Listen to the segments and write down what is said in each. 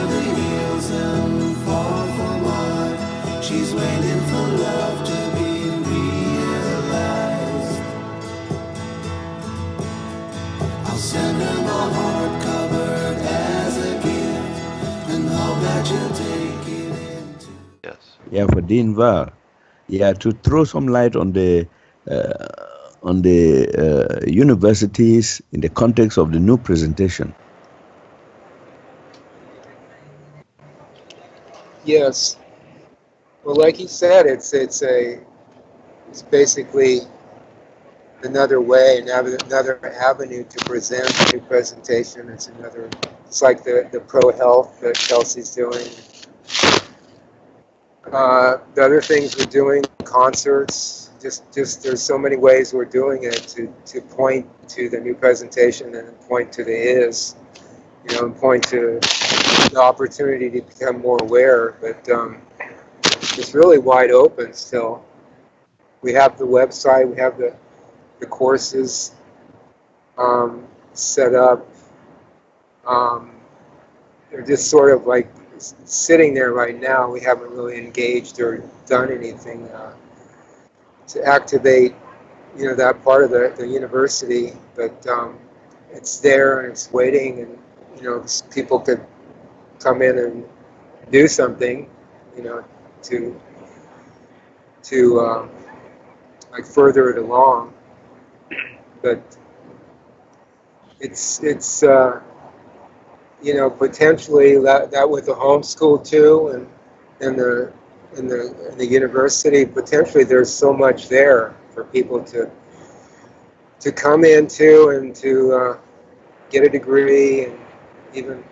the hills and fall for mud. She's waiting for love to be realized. I'll send her my heart covered as a gift and hope that you'll take it into. Yes. Yeah, for Dean Val. Yeah, to throw some light on the universities in the context of the new presentation. Yes. Well, like he said, it's basically another way, another avenue to present a new presentation. It's like the pro health that Kelsey's doing. The other things we're doing, concerts, just there's so many ways we're doing it to point to the new presentation and point to the is, and point to the opportunity to become more aware. But it's really wide open still. We have the website, we have the courses set up. They're just sort of like sitting there right now. We haven't really engaged or done anything to activate, that part of the university. But it's there and it's waiting, and people could come in and do something, to like further it along. But it's potentially that with the homeschool too, and in the university, potentially there's so much there for people to come into and to get a degree, and even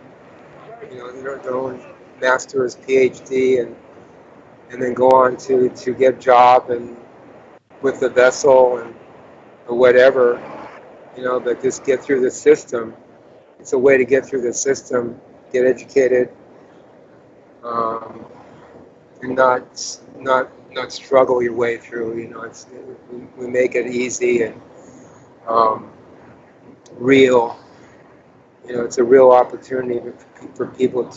their own master's, PhD, and then go on to get a job and with the vessel and or whatever, but just get through the system. It's a way to get through the system, get educated, and not struggle your way through. We make it easy and real. It's a real opportunity for people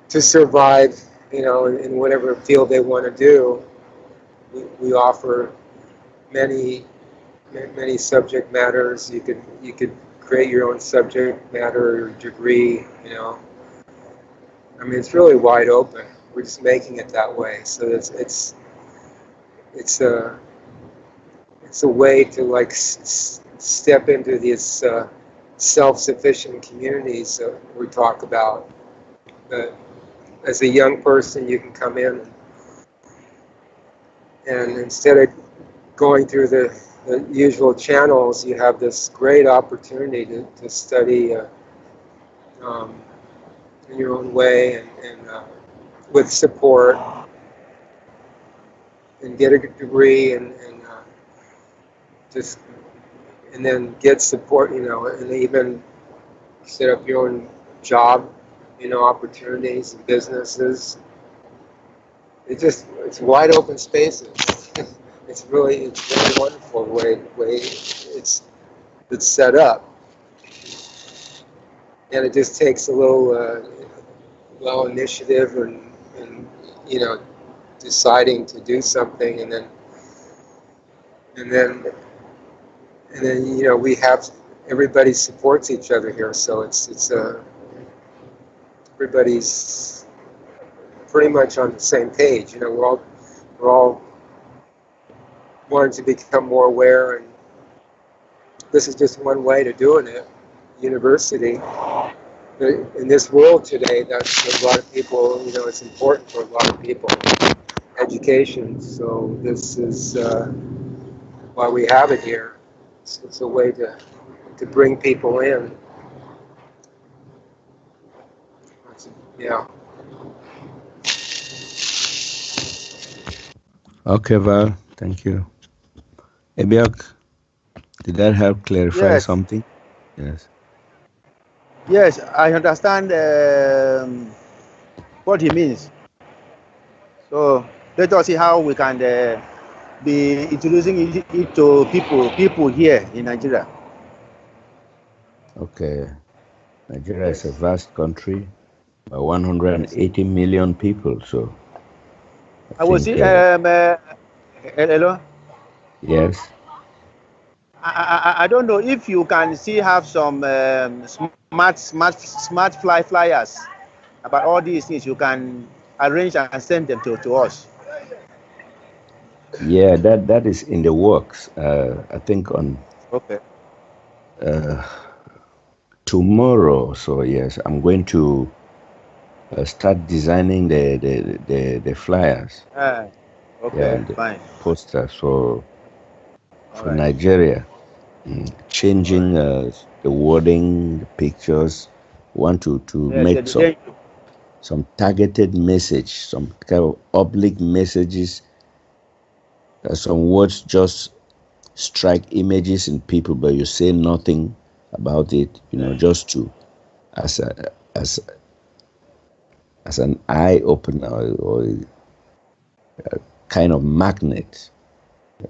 to survive. In whatever field they want to do. We offer many subject matters. You could create your own subject matter or degree. It's really wide open. We're just making it that way. So it's a way to like step into these self-sufficient communities that we talk about. As a young person, you can come in and instead of going through the usual channels, you have this great opportunity to study in your own way and with support, and get a degree and then get support, and even set up your own job, opportunities and businesses. It's wide open spaces. It's really wonderful the way it's set up, and it just takes a little initiative and deciding to do something, and then we have everybody supports each other here, so it's everybody's pretty much on the same page. We're all wanting to become more aware, and this is just one way to doing it. University in this world today, that's a lot of people. It's important for a lot of people. Education. So this is why we have it here. It's a way to bring people in. Yeah. Okay, Val, thank you. Ebiak, did that help clarify something? Yes. Yes, I understand what he means. So let us see how we can be introducing it to people here in Nigeria. Okay. Nigeria is a vast country. 180 million people. So I will see. Hello. Yes. I don't know if you can still have some smart flyers about all these things. You can arrange and send them to us. Yeah, that is in the works. I think on Okay. Tomorrow. So yes, I'm going to start designing the flyers. Yeah, Okay. and the Fine. posters All for right. Nigeria. All right. Changing the wording, the pictures. Want to Yes. make some targeted message, some kind of oblique messages. Some words just strike images in people, but you say nothing about it. Just to as a as an eye opener or kind of magnet.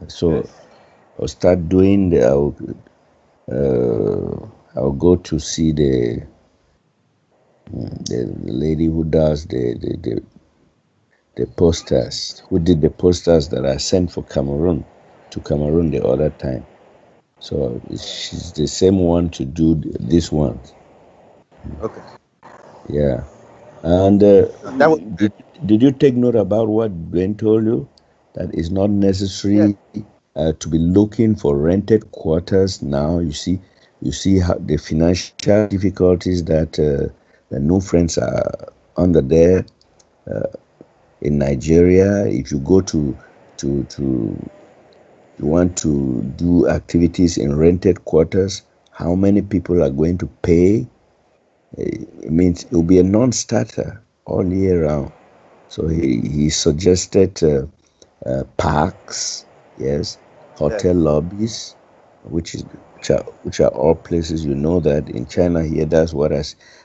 So Yes. I'll start doing I'll go to see the lady who does the posters, who did the posters that I sent for Cameroon the other time. So she's the same one to do this one. Okay. Yeah. And That was did you take note about what Ben told you? That it's not yes. necessary to be looking for rented quarters now. You see how the financial difficulties that the new friends are under there in Nigeria. If you go to you want to do activities in rented quarters, how many people are going to pay? It means it will be a non-starter all year round. So he suggested parks, yes, Yes. hotel lobbies, which are all places that in China here. That's what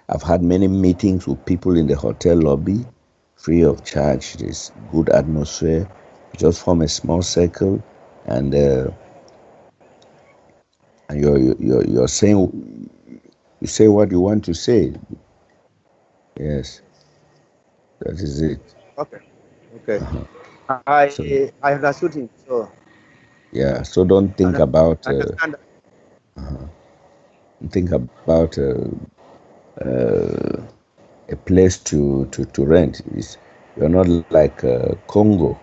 I've had many meetings with people in the hotel lobby, free of charge. There's good atmosphere. Just form a small circle, and you're saying you say what you want to say. Yes, that is it. Okay. Okay. So I understood him. So yeah, so don't I think about understand. a place to rent. You're not like Congo.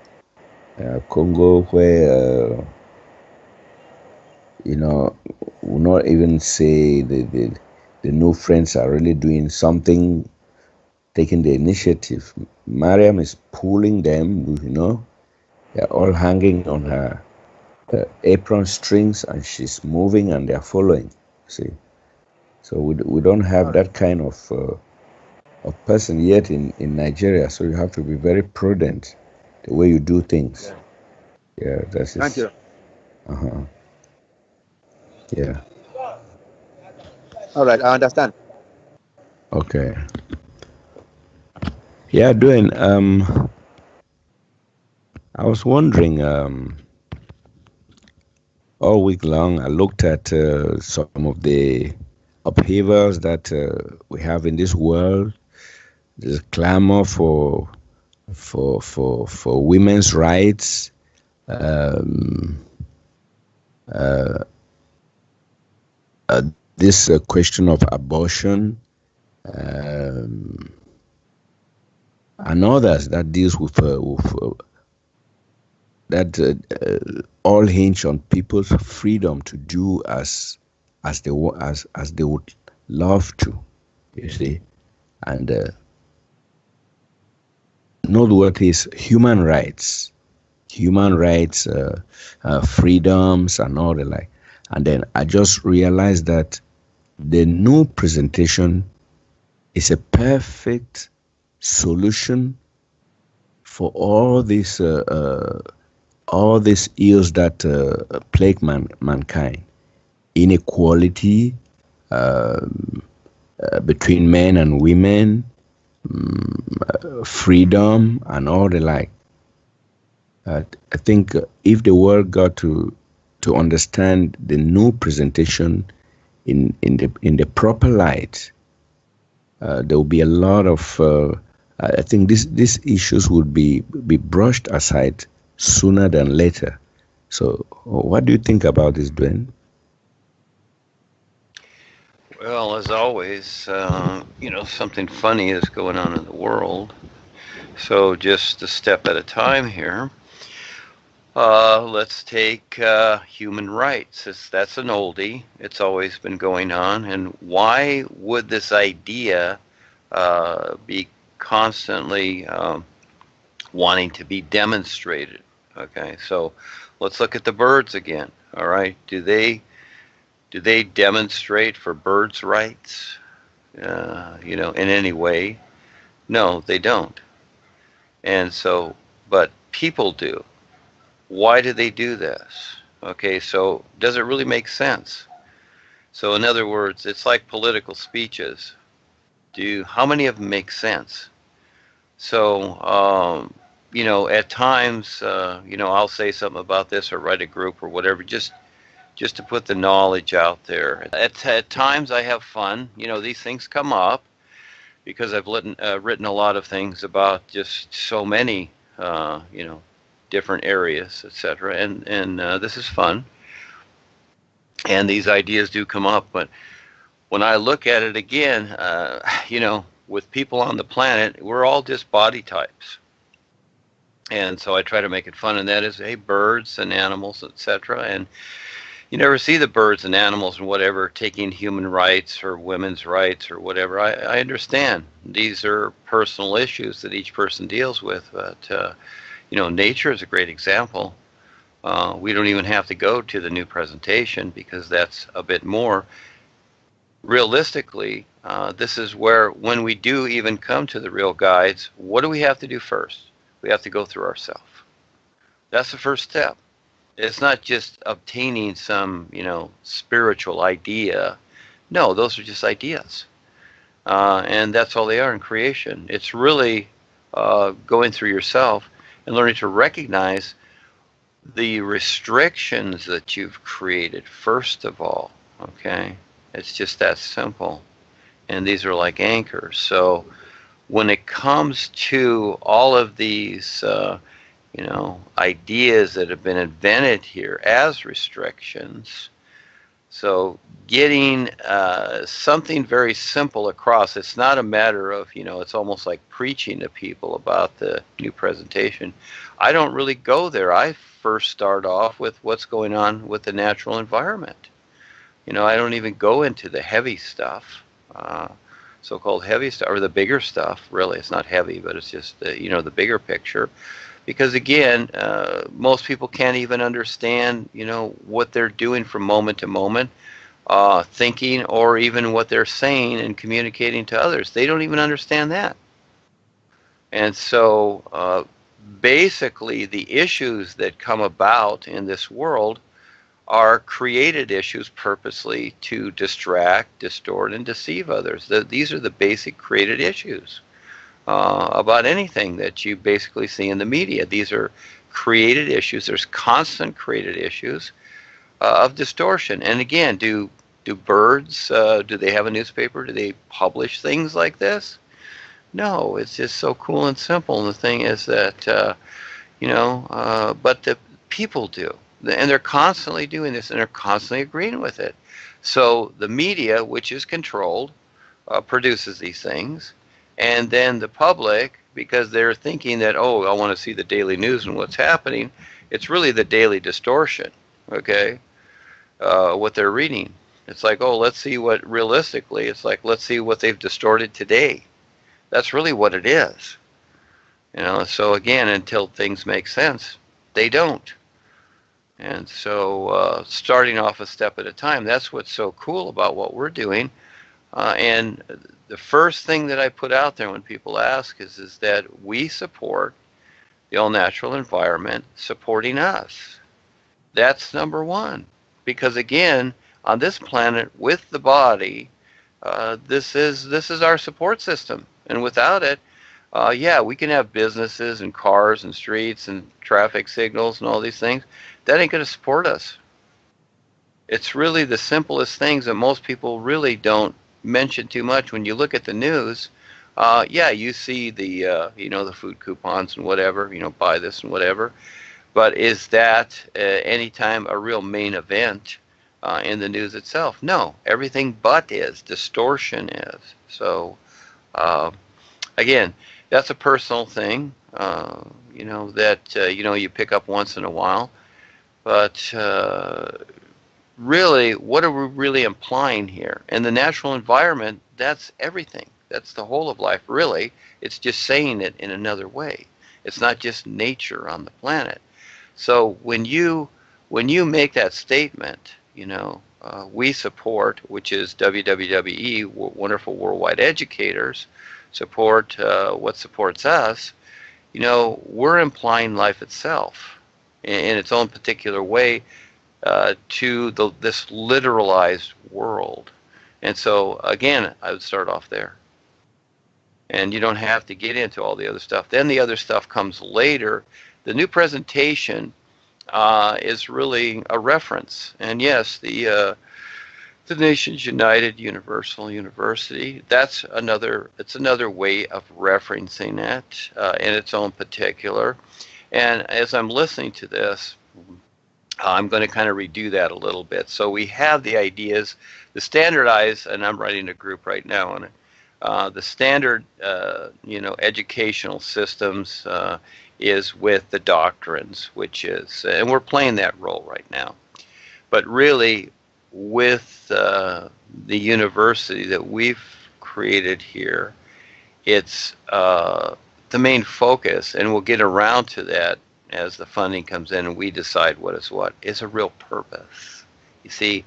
Congo, where will not even say the new friends are really doing something, taking the initiative. Mariam is pulling them. They're all hanging on her apron strings, and she's moving, and they're following. See, so we don't have All right. that kind of person yet in Nigeria. So you have to be very prudent the way you do things. Yeah. Yeah, that's Thank it. you. Yeah. All right. I understand. Okay. Yeah, Duane. I was wondering. All week long, I looked at some of the upheavals that we have in this world. There's clamor for women's rights. Um, this question of abortion, um, and others that deals with that all hinge on people's freedom to do as they would love to. You see, and know what is human rights, freedoms, and all the like. And then I just realized that the new presentation is a perfect solution for all these ills that plague mankind: inequality between men and women, freedom, and all the like. I think if the world got to understand the new presentation in the proper light, there will be a lot of. I think these issues would be brushed aside sooner than later. So, what do you think about this, Duane? Well, as always, something funny is going on in the world. So just a step at a time here. Let's take human rights. That's an oldie. It's always been going on. And why would this idea be constantly wanting to be demonstrated? Okay, so let's look at the birds again. All right, do they demonstrate for birds' rights? In any way? No, they don't. And so, but people do. Why do they do this? Okay, so does it really make sense? So in other words, it's like political speeches. How many of them make sense? So, at times, I'll say something about this or write a group or whatever, just to put the knowledge out there. At times I have fun. These things come up because I've written a lot of things about just so many, different areas, etc. And this is fun. And these ideas do come up. But when I look at it again, with people on the planet, we're all just body types. And so I try to make it fun, and that is, hey, birds and animals, etc. And you never see the birds and animals and whatever taking human rights or women's rights or whatever. I understand these are personal issues that each person deals with, but nature is a great example. We don't even have to go to the NuPresentation because that's a bit more. Realistically, this is where, when we do even come to the real guides, what do we have to do first? We have to go through ourselves. That's the first step. It's not just obtaining some, spiritual idea. No, those are just ideas. And that's all they are in creation. It's really going through yourself and learning to recognize the restrictions that you've created, first of all. Okay? It's just that simple. And these are like anchors. So when it comes to all of these ideas that have been invented here as restrictions. So getting something very simple across, it's not a matter of, it's almost like preaching to people about the NuPresentation. I don't really go there. I first start off with what's going on with the natural environment. I don't even go into the heavy stuff, so-called heavy stuff, or the bigger stuff, really. It's not heavy, but it's just, the bigger picture. Because again, most people can't even understand, what they're doing from moment to moment, thinking, or even what they're saying and communicating to others. They don't even understand that. And so basically the issues that come about in this world are created issues purposely to distract, distort, and deceive others. These are the basic created issues. About anything that you basically see in the media. These are created issues. There's constant created issues of distortion. And again, do birds, do they have a newspaper? Do they publish things like this? No, it's just so cool and simple. And the thing is that, but the people do. And they're constantly doing this, and they're constantly agreeing with it. So the media, which is controlled, produces these things. And then the public, because they're thinking that, oh, I want to see the daily news and what's happening, it's really the daily distortion, okay, what they're reading. It's like, oh, let's see what, realistically, it's like, let's see what they've distorted today. That's really what it is. So again, until things make sense, they don't. And so starting off a step at a time, that's what's so cool about what we're doing. And the first thing that I put out there when people ask is that we support the all-natural environment supporting us. That's number one. Because again, on this planet with the body, this is our support system. And without it, we can have businesses and cars and streets and traffic signals and all these things. That ain't going to support us. It's really the simplest things that most people really don't mention too much. When you look at the news, yeah, you see the the food coupons and whatever, buy this and whatever. But is that anytime a real main event in the news itself? No, everything but is. Distortion is. So uh, again, that's a personal thing. That you pick up once in a while. But really, what are we really implying here? And the natural environment, that's everything. That's the whole of life, really. It's just saying it in another way. It's not just nature on the planet. So when you make that statement, we support, which is WWWE, Wonderful Worldwide Educators, support what supports us. We're implying life itself in its own particular way to this literalized world. And so, again, I would start off there. And you don't have to get into all the other stuff. Then the other stuff comes later. The new presentation is really a reference. And yes, the Nations United Universal University, it's another way of referencing it in its own particular. And as I'm listening to this, I'm going to kind of redo that a little bit. So we have the ideas, the standardized, and I'm writing a group right now on it. The standard, educational systems is with the doctrines, which is, and we're playing that role right now. But really, with the university that we've created here, it's the main focus, and we'll get around to that as the funding comes in and we decide what is a real purpose. You see,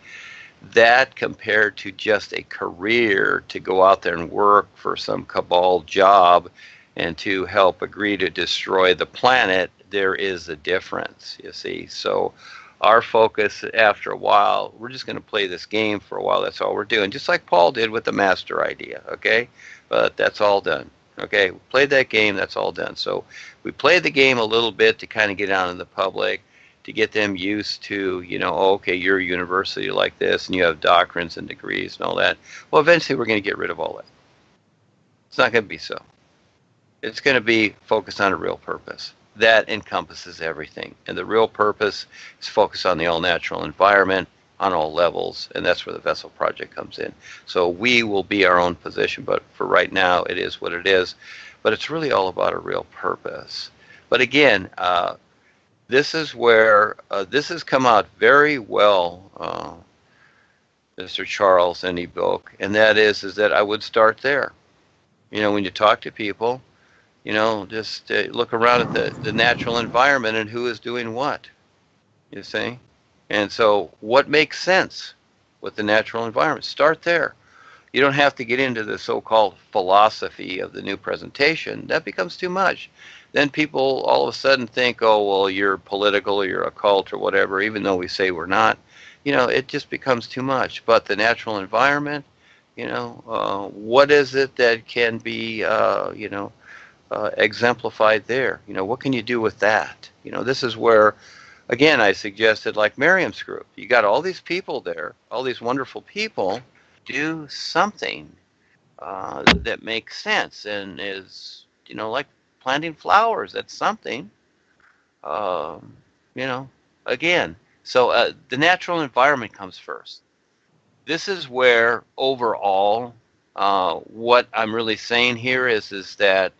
that compared to just a career to go out there and work for some cabal job and to help agree to destroy the planet, there is a difference, you see. So our focus after a while, we're just going to play this game for a while. That's all we're doing, just like Paul did with the master idea, okay? But that's all done. Okay, we played that game, that's all done. So we played the game a little bit to kind of get out in the public, to get them used to, okay, you're a university like this, and you have doctrines and degrees and all that. Well, eventually we're going to get rid of all that. It's not going to be so. It's going to be focused on a real purpose. That encompasses everything. And the real purpose is focused on the all-natural environment, on all levels, and that's where the Vessel Project comes in. So we will be our own position, but for right now, it is what it is. But it's really all about a real purpose. But again, this is where this has come out very well, Mr. Charles and Eboke, and that is that I would start there. When you talk to people, just look around at the natural environment and who is doing what, you see? And so what makes sense with the natural environment? Start there. You don't have to get into the so-called philosophy of the new presentation. That becomes too much. Then people all of a sudden think, oh, well, you're political or you're a cult or whatever, even though we say we're not. It just becomes too much. But the natural environment, what is it that can be, exemplified there? What can you do with that? This is where, again, I suggested like Miriam's group. You got all these people there, all these wonderful people. Do something that makes sense and is, like planting flowers. That's something. Again. So the natural environment comes first. This is where overall, what I'm really saying here is that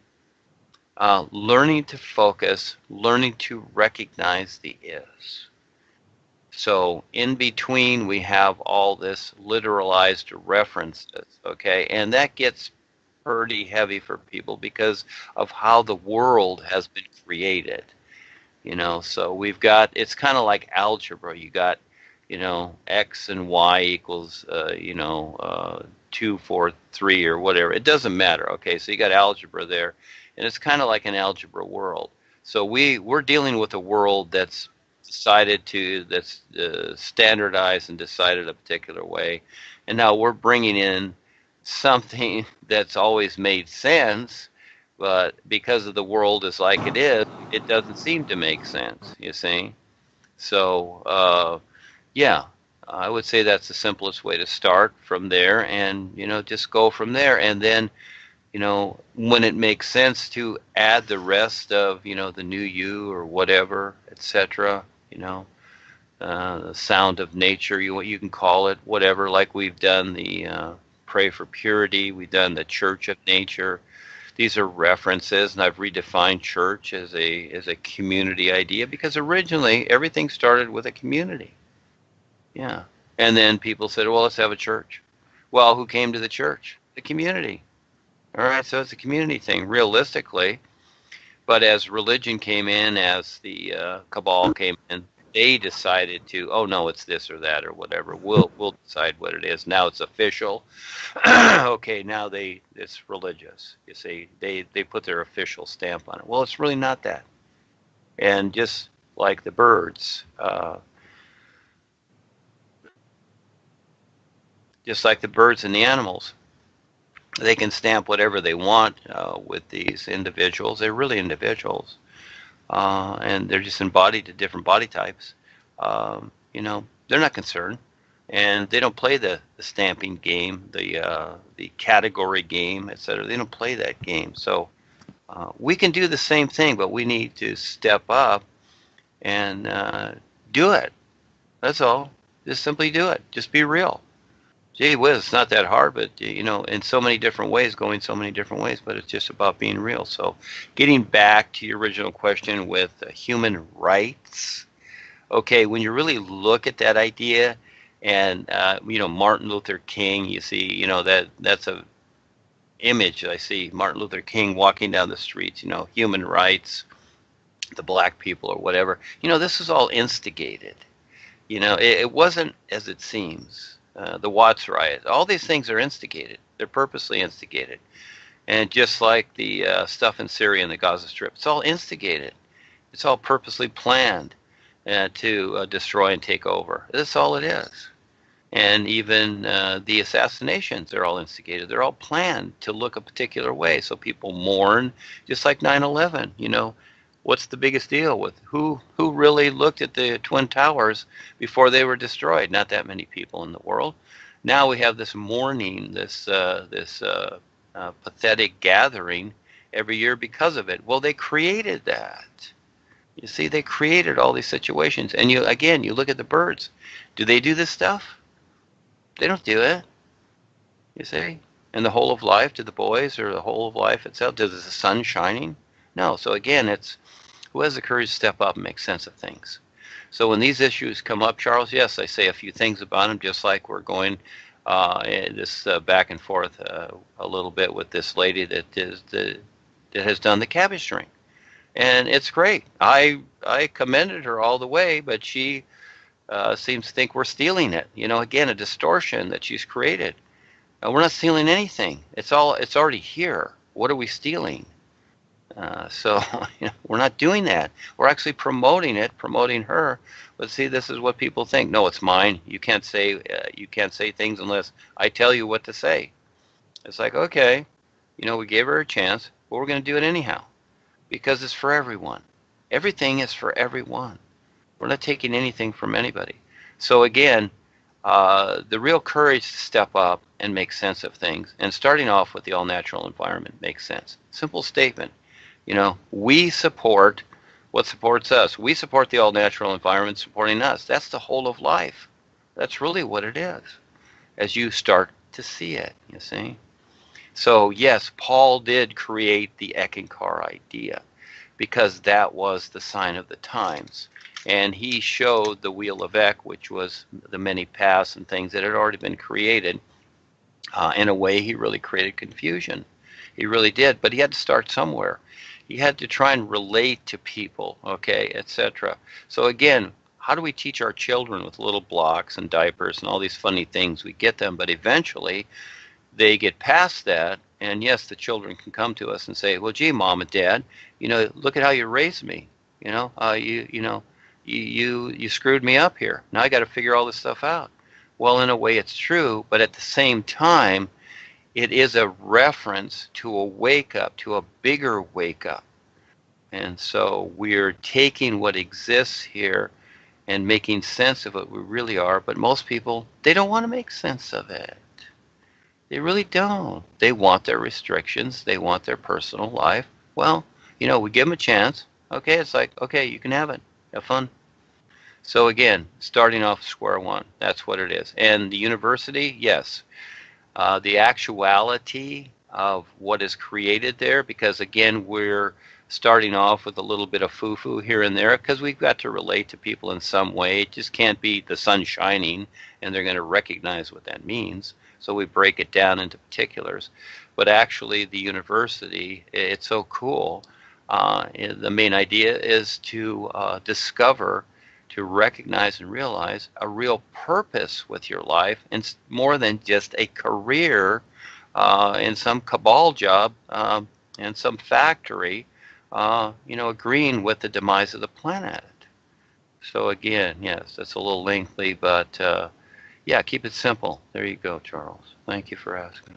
learning to focus, learning to recognize the is. So in between, we have all this literalized references, okay? And that gets pretty heavy for people because of how the world has been created, So we've got, it's kind of like algebra. You got, X and Y equals, 2, 4, 3 or whatever. It doesn't matter, okay? So you got algebra there. And it's kind of like an algebra world. So we're dealing with a world that's standardized and decided a particular way, and now we're bringing in something that's always made sense, but because of the world is like it is, it doesn't seem to make sense, you see. So I would say that's the simplest way to start from there, and just go from there. And then when it makes sense to add the rest of the new you or whatever, etc. The sound of nature, what you can call it, whatever. Like we've done the pray for purity, we've done the church of nature. These are references, and I've redefined church as a community idea, because originally everything started with a community. Yeah. And then people said, well, let's have a church. Well, who came to the church? The community. All right, so it's a community thing, realistically. But as religion came in, as the cabal came in, they decided to, oh no, it's this or that or whatever. We'll decide what it is. Now it's official. Okay, now it's religious. You see, they put their official stamp on it. Well, it's really not that. And just like the birds, and the animals, they can stamp whatever they want with these individuals. They're really individuals, and they're just embodied to different body types. They're not concerned, and they don't play the stamping game, the category game, etc. They don't play that game. So we can do the same thing, but we need to step up and do it. That's all. Just simply do it. Just be real. Gee whiz, it's not that hard, but in so many different ways, going so many different ways, but it's just about being real. So getting back to your original question with human rights, okay, when you really look at that idea, and Martin Luther King, you see, that's a image that I see, Martin Luther King walking down the streets, human rights, the black people or whatever. This is all instigated. It wasn't as it seems. The Watts riot, all these things are instigated. They're purposely instigated. And just like the stuff in Syria and the Gaza Strip, it's all instigated. It's all purposely planned to destroy and take over. That's all it is. And even the assassinations, they're all instigated. They're all planned to look a particular way, so people mourn, just like 9/11. What's the biggest deal with who really looked at the Twin Towers before they were destroyed? Not that many people in the world. Now we have this mourning, this pathetic gathering every year because of it. Well, they created that. You see, they created all these situations. And you look at the birds. Do they do this stuff? They don't do it. You see? And the whole of life to the boys, or the whole of life itself, does the sun shining? No. So again, it's who has the courage to step up and make sense of things. So when these issues come up, Charles, yes, I say a few things about them, just like we're going this back and forth a little bit with this lady that has done the cabbage string. And it's great. I commended her all the way, but she seems to think we're stealing it. Again, a distortion that she's created. We're not stealing anything. It's already here. What are we stealing? So we're not doing that. We're actually promoting her. But see, this is what people think. No, it's mine. You can't say things unless I tell you what to say. It's like, okay, we gave her a chance, but we're going to do it anyhow, because it's for everyone. Everything is for everyone. We're not taking anything from anybody. So again, the real courage to step up and make sense of things, and starting off with the all-natural environment makes sense. Simple statement. We support what supports us. We support the all-natural environment supporting us. That's the whole of life. That's really what it is, as you start to see it, you see. So yes, Paul did create the Ekankar idea, because that was the sign of the times. And he showed the wheel of Ek, which was the many paths and things that had already been created. In a way, he really created confusion. He really did, but he had to start somewhere. He had to try and relate to people, okay, etc. So again, how do we teach our children with little blocks and diapers and all these funny things? We get them, but eventually they get past that, and yes, the children can come to us and say, well, gee, Mom and Dad, look at how you raised me. You screwed me up here. Now I got to figure all this stuff out. Well, in a way it's true, but at the same time, it is a reference to a wake up, to a bigger wake up. And so we're taking what exists here and making sense of what we really are. But most people, they don't want to make sense of it. They really don't. They want their restrictions. They want their personal life. Well, we give them a chance. Okay, it's like, okay, you can have it. Have fun. So again, starting off square one. That's what it is. And the university, yes, the actuality of what is created there, because again, we're starting off with a little bit of foo-foo here and there because we've got to relate to people in some way. It just can't be the sun shining and they're going to recognize what that means. So we break it down into particulars. But actually, the university, it's so cool. The main idea is to discover, to recognize and realize a real purpose with your life, and more than just a career in some cabal job in some factory, agreeing with the demise of the planet. So again, yes, that's a little lengthy, but yeah, keep it simple. There you go, Charles. Thank you for asking.